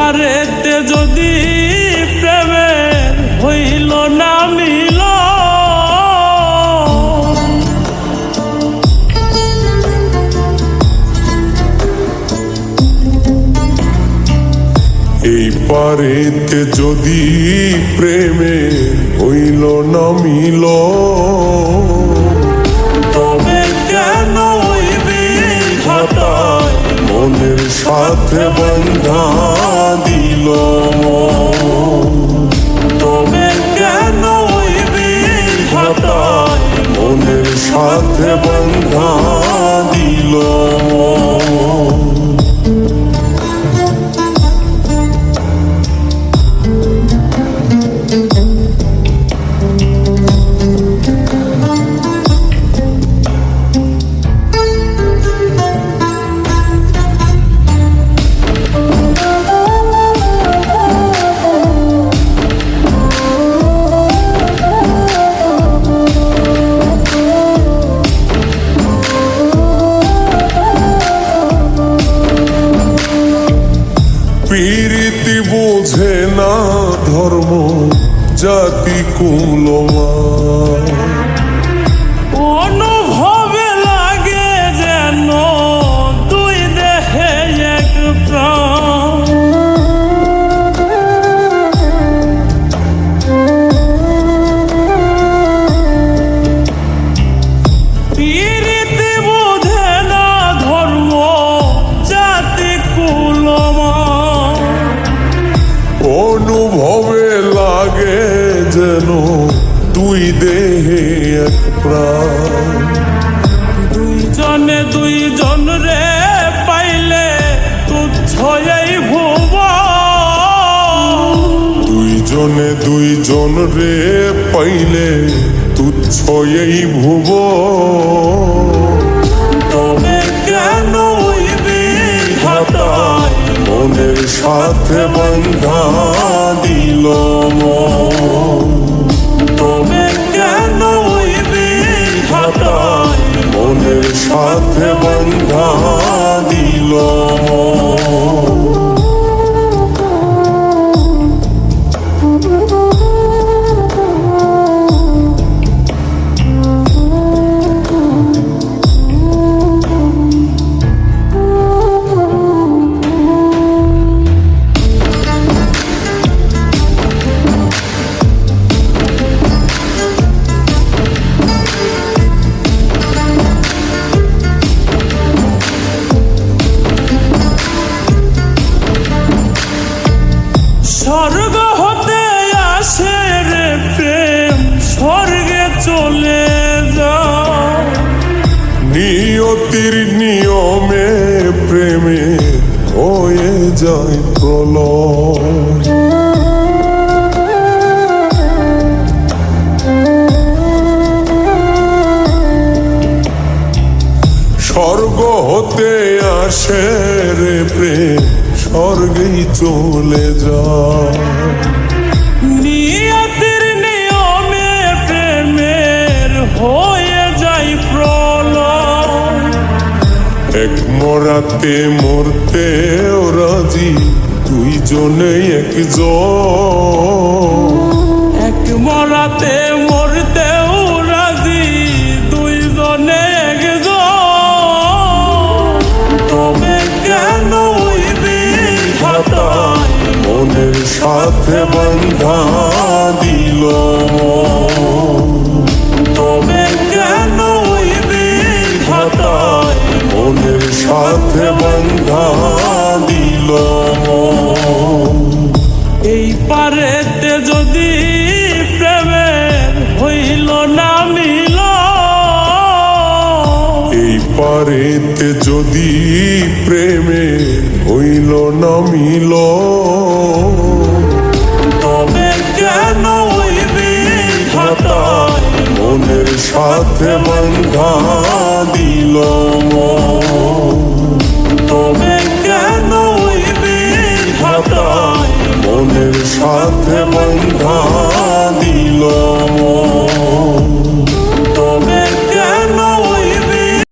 পারেতে যদি প্রেমের হইল না মিল, এই পারেতে যদি প্রেমের হইল না মিল, তবে কেন ওই বিধাতায় মনের সাথে বন্ধা দিল। তবে কেন ওই বিধাতায় মনের সাথে বন্ধা দিল। প্রীতি বোঝে না ধর্ম জাতি কুলমা, অনুভবে লাগে যেন দুই দেহে এক প্রাণ। প্রীতি বোঝে না ধর্ম জাতি কুলমা, অনুভবে লাগে যেন দুই দেহে এক প্রাণ। দুইজনে দুইজন রে পাইলে তুচ্ছ এই ভুব, দুইজনে দুইজন রে পাইলে তুচ্ছ এই ভুব। তবে কেন ওই বিধাতায় মনের সাথে বন্ধা দিল। তবে কেন ওই বিধাতায় মনের সাথে বন্ধা দিল। স্বর্গ হতে আসে রে প্রেম, স্বর্গে চলে যায়। নিয়তির নিয়মে প্রেমে হয়ে যায় প্রলয়। স্বর্গ হতে আসে রে প্রেম, স্বর্গেই চলে যায়। নিয়তির নিয়মে প্রেমের হয়ে যায় প্রলয়। এক মরাতে মরতে রাজি দুইজনে একজন। এক মরাতে মরতেও রাজি দুইজনে একজন। তবে কেন ওই বিধাতায় মনের সাথে বন্ধা দিল। তবে কেন ওই বিধাতায় মনের সাথে বন্ধা দিল। এই পারেতে যদি প্রেমের হইল না মিল, এই পারেতে যদি প্রেমে হইল না মিল, তবে কেন ওই বিধাতায় মনের সাথে বন্ধা দিল। তবে কেন ওই বিধাতায় মনের সাথে বন্ধা দিল।